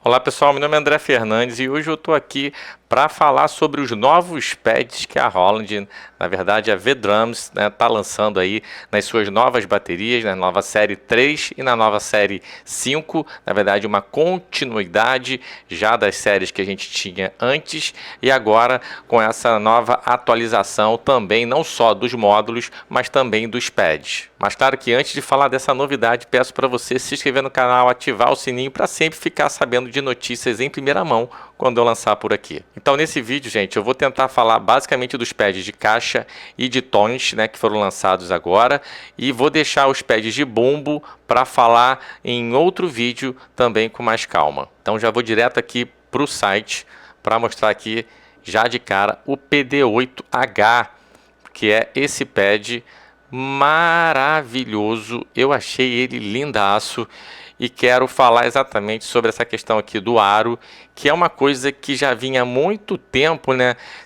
Olá pessoal, meu nome é André Fernandes e hoje eu estou aqui para falar sobre os novos pads que a Roland, na verdade a V-Drums, está lançando aí nas suas novas baterias, na nova série 3 e na nova série 5, na verdade uma continuidade já das séries que a gente tinha antes e agora com essa nova atualização também não só dos módulos, mas também dos pads. Mas claro que antes de falar dessa novidade, peço para você se inscrever no canal, ativar o sininho para sempre ficar sabendo de notícias em primeira mão quando eu lançar por aqui. Então nesse vídeo, gente, eu vou tentar falar basicamente dos pads de caixa e de tons, que foram lançados agora, e vou deixar os pads de bumbo para falar em outro vídeo também com mais calma. Então já vou direto aqui para o site para mostrar aqui já de cara o PD8H, que é esse pad maravilhoso. Eu achei ele lindaço e quero falar exatamente sobre essa questão aqui do aro, que é uma coisa que já vinha há muito tempo,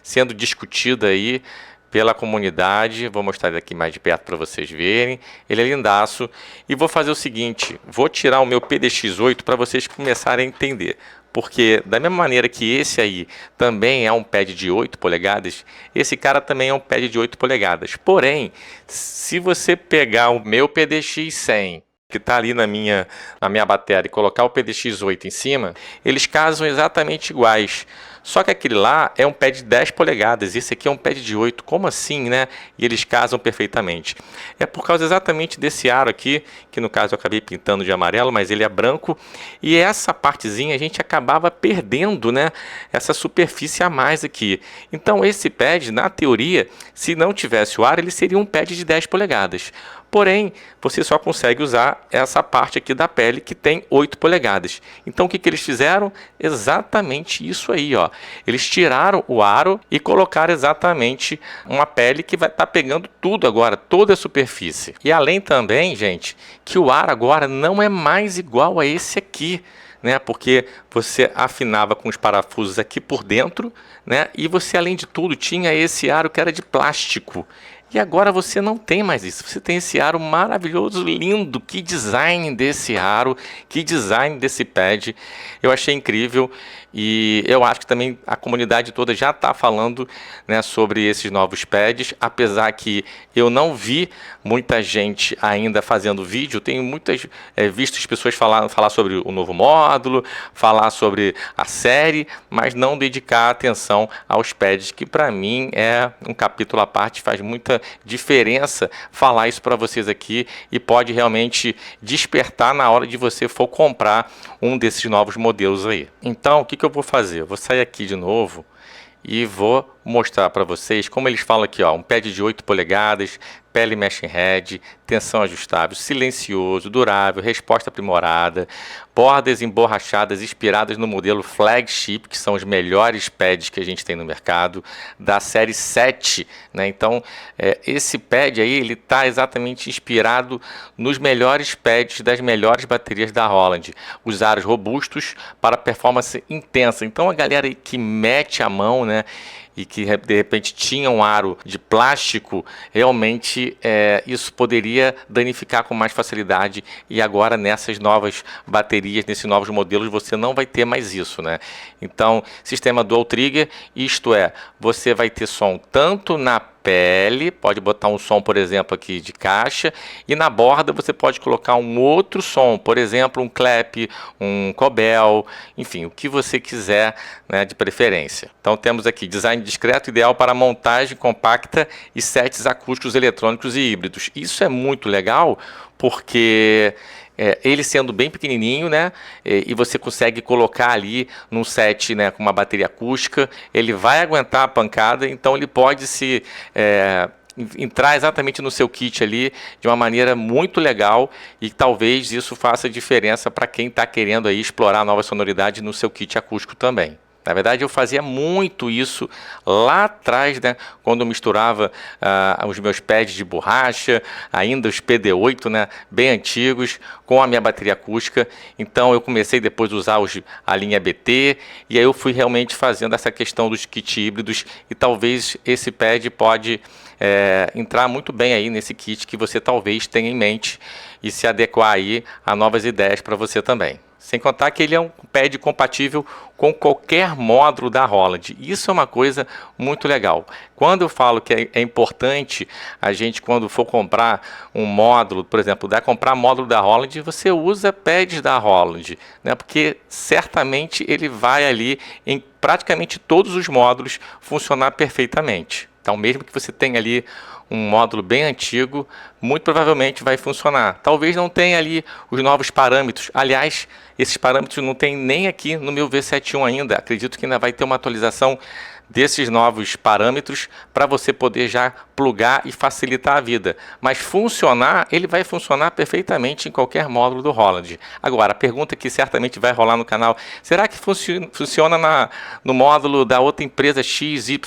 sendo discutida aí pela comunidade. Vou mostrar ele aqui mais de perto para vocês verem. Ele é lindaço. E vou fazer o seguinte, vou tirar o meu PDX8 para vocês começarem a entender. Porque da mesma maneira que esse aí também é um pad de 8 polegadas, esse cara também é um pad de 8 polegadas. Porém, se você pegar o meu PDX100, que está ali na minha bateria, e colocar o PDX8 em cima, eles casam exatamente iguais. Só que aquele lá é um pad de 10 polegadas, esse aqui é um pad de 8. Como assim, E eles casam perfeitamente. É por causa exatamente desse aro aqui, que no caso eu acabei pintando de amarelo, mas ele é branco. E essa partezinha a gente acabava perdendo, Essa superfície a mais aqui. Então esse pad, na teoria, se não tivesse o aro, ele seria um pad de 10 polegadas. Porém, você só consegue usar essa parte aqui da pele que tem 8 polegadas. Então o que eles fizeram? Exatamente isso aí, ó. Eles tiraram o aro e colocaram exatamente uma pele que vai estar pegando tudo agora, toda a superfície. E além também, gente, que o aro agora não é mais igual a esse aqui. Porque você afinava com os parafusos aqui por dentro, e você além de tudo tinha esse aro que era de plástico. E agora você não tem mais isso, você tem esse aro maravilhoso, lindo. Que design desse aro, que design desse pad, eu achei incrível. E eu acho que também a comunidade toda já está falando sobre esses novos pads, apesar que eu não vi muita gente ainda fazendo vídeo. Tenho visto as pessoas falar sobre o novo módulo, falar sobre a série, mas não dedicar atenção aos pads, que para mim é um capítulo à parte, faz muita diferença falar isso para vocês aqui e pode realmente despertar na hora de você for comprar um desses novos modelos aí. Então, o que eu vou fazer? Eu vou sair aqui de novo e vou mostrar para vocês como eles falam aqui, ó, um pad de 8 polegadas, pele mesh head, tensão ajustável, silencioso, durável, resposta aprimorada, bordas emborrachadas inspiradas no modelo flagship, que são os melhores pads que a gente tem no mercado, da série 7, Então, esse pad aí, ele está exatamente inspirado nos melhores pads das melhores baterias da Roland. Os aros robustos para performance intensa. Então, a galera aí que mete a mão, e que de repente tinha um aro de plástico, realmente isso poderia danificar com mais facilidade, e agora nessas novas baterias, nesses novos modelos, você não vai ter mais isso, Então, sistema dual trigger, isto é, você vai ter som tanto na pele, pode botar um som, por exemplo, aqui de caixa, e na borda você pode colocar um outro som, por exemplo, um clap, um cobel, enfim, o que você quiser, de preferência. Então temos aqui design discreto, ideal para montagem compacta e sets acústicos eletrônicos e híbridos. Isso é muito legal porque ele sendo bem pequenininho, e você consegue colocar ali num set, com uma bateria acústica, ele vai aguentar a pancada, então ele pode entrar exatamente no seu kit ali de uma maneira muito legal, e talvez isso faça diferença para quem está querendo aí explorar novas sonoridades no seu kit acústico também. Na verdade, eu fazia muito isso lá atrás, quando eu misturava os meus pads de borracha, ainda os PD8, bem antigos, com a minha bateria acústica. Então, eu comecei depois a usar a linha BT, e aí eu fui realmente fazendo essa questão dos kits híbridos, e talvez esse pad pode entrar muito bem aí nesse kit que você talvez tenha em mente e se adequar aí a novas ideias para você também. Sem contar que ele é um pad compatível com qualquer módulo da Holland. Isso é uma coisa muito legal. Quando eu falo que é importante a gente, quando for comprar um módulo, por exemplo, comprar módulo da Holland, você usa pads da Holland, né? Porque certamente ele vai ali em praticamente todos os módulos funcionar perfeitamente. Então, mesmo que você tenha ali um módulo bem antigo, muito provavelmente vai funcionar. Talvez não tenha ali os novos parâmetros. Aliás, esses parâmetros não tem nem aqui no meu V71 ainda. Acredito que ainda vai ter uma atualização desses novos parâmetros para você poder já plugar e facilitar a vida. Mas funcionar, ele vai funcionar perfeitamente em qualquer módulo do Holland. Agora, a pergunta que certamente vai rolar no canal, será que funciona no módulo da outra empresa XYZ?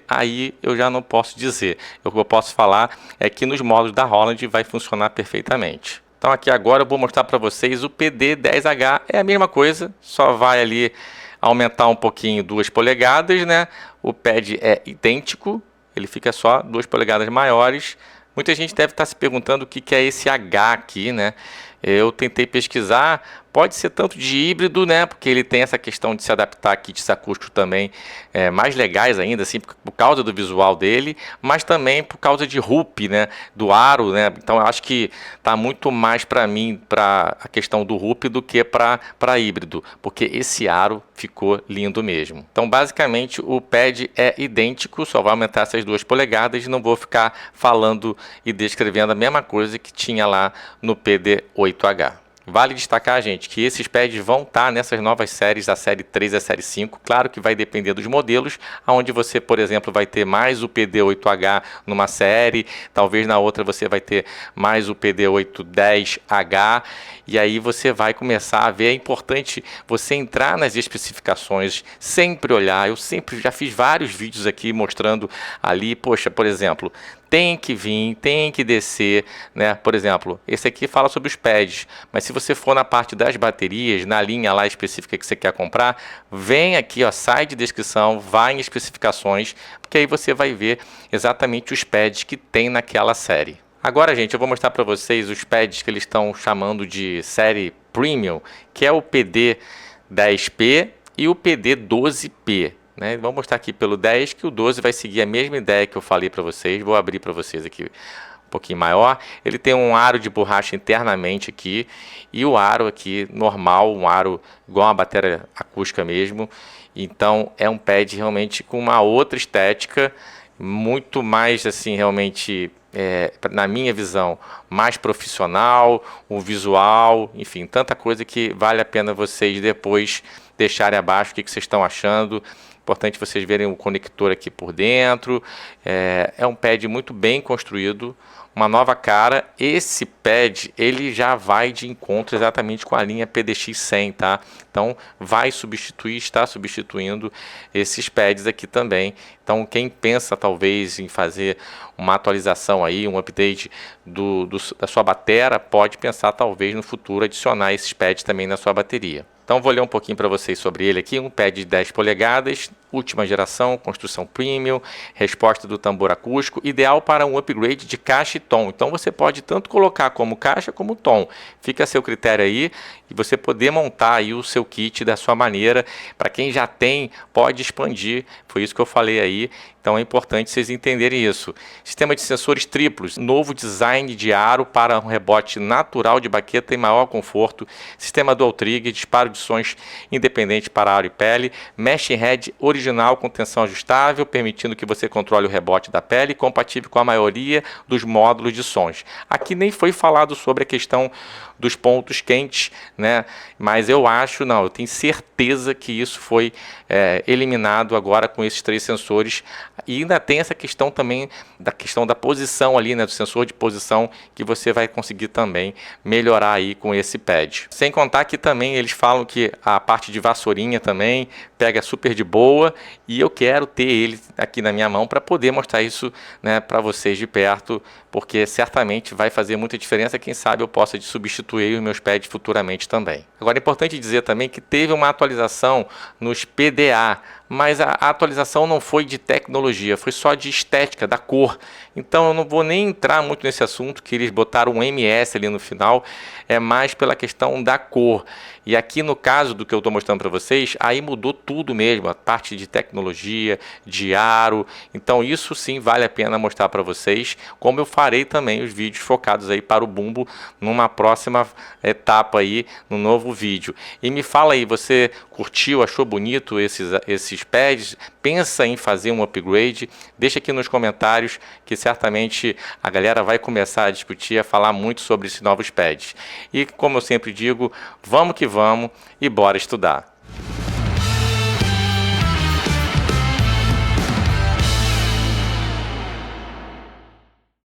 Aí eu já não posso dizer. O que eu posso falar é que nos módulos da Holland vai funcionar perfeitamente. Então aqui agora eu vou mostrar para vocês o PD10H, é a mesma coisa, só vai ali aumentar um pouquinho 2 polegadas, né? O pad é idêntico, ele fica só 2 polegadas maiores. Muita gente deve estar se perguntando o que é esse H aqui, né? Eu tentei pesquisar, pode ser tanto de híbrido, né? Porque ele tem essa questão de se adaptar a kits acústicos também mais legais ainda, assim, por causa do visual dele, mas também por causa de RUP, né? Do aro, né? Então eu acho que tá muito mais para mim, para a questão do RUP do que para híbrido, porque esse aro ficou lindo mesmo. Então basicamente o pad é idêntico, só vai aumentar essas 2 polegadas, não vou ficar falando e descrevendo a mesma coisa que tinha lá no PD8H. Vale destacar, gente, que esses pads vão estar nessas novas séries, a série 3 e a série 5. Claro que vai depender dos modelos, onde você, por exemplo, vai ter mais o PD8H numa série, talvez na outra você vai ter mais o PD810H, e aí você vai começar a ver. É importante você entrar nas especificações, sempre olhar. Eu sempre já fiz vários vídeos aqui mostrando ali, poxa, por exemplo, tem que vir, tem que descer, né? Por exemplo, esse aqui fala sobre os pads, mas se você for na parte das baterias, na linha lá específica que você quer comprar, vem aqui, ó, sai de descrição, vai em especificações, porque aí você vai ver exatamente os pads que tem naquela série. Agora, gente, eu vou mostrar para vocês os pads que eles estão chamando de série Premium, que é o PD10P e o PD12P. Né? Vamos mostrar aqui pelo 10 que o 12 vai seguir a mesma ideia que eu falei para vocês. Vou abrir para vocês aqui um pouquinho maior. Ele tem um aro de borracha internamente aqui e o aro aqui normal, um aro igual uma bateria acústica mesmo. Então é um pad realmente com uma outra estética, muito mais assim realmente, na minha visão, mais profissional, o visual, enfim, tanta coisa que vale a pena vocês depois deixarem abaixo o que vocês estão achando. Importante vocês verem o conector aqui por dentro. É um pad muito bem construído, uma nova cara. Esse pad ele já vai de encontro exatamente com a linha PDX-100, tá? Então vai substituir, está substituindo esses pads aqui também. Então quem pensa talvez em fazer uma atualização aí, um update da sua bateria, pode pensar talvez no futuro adicionar esses pads também na sua bateria. Então vou ler um pouquinho para vocês sobre ele aqui, um pad de 10 polegadas, última geração, construção premium, resposta do tambor acústico, ideal para um upgrade de caixa e tom. Então você pode tanto colocar como caixa como tom, fica a seu critério aí, e você poder montar aí o seu kit da sua maneira. Para quem já tem, pode expandir, foi isso que eu falei aí. Então é importante vocês entenderem isso. Sistema de sensores triplos, novo design de aro para um rebote natural de baqueta e maior conforto, sistema dual trigger, disparo de sons independente para aro e pele, meshing head original com tensão ajustável, permitindo que você controle o rebote da pele, compatível com a maioria dos módulos de sons. Aqui nem foi falado sobre a questão dos pontos quentes, né? Mas eu tenho certeza que isso foi eliminado agora com esses 3 sensores. E ainda tem essa questão também da posição ali, né, do sensor de posição, que você vai conseguir também melhorar aí com esse pad. Sem contar que também eles falam que a parte de vassourinha também pega super de boa, e eu quero ter ele aqui na minha mão para poder mostrar isso, né, para vocês de perto, porque certamente vai fazer muita diferença. Quem sabe eu possa substituir os meus pads futuramente também. Agora é importante dizer também que teve uma atualização nos PDA, mas a atualização não foi de tecnologia, foi só de estética, da cor. Então eu não vou nem entrar muito nesse assunto, que eles botaram um MS ali no final, é mais pela questão da cor. E aqui no caso do que eu estou mostrando para vocês, aí mudou tudo mesmo, a parte de tecnologia, de aro. Então isso sim vale a pena mostrar para vocês, como eu farei também os vídeos focados aí para o bumbo numa próxima etapa aí, no novo vídeo. E me fala aí, você curtiu, achou bonito esses pads? Pensa em fazer um upgrade? Deixa aqui nos comentários que certamente a galera vai começar a discutir, a falar muito sobre esses novos pads. E como eu sempre digo, vamos que vamos e bora estudar.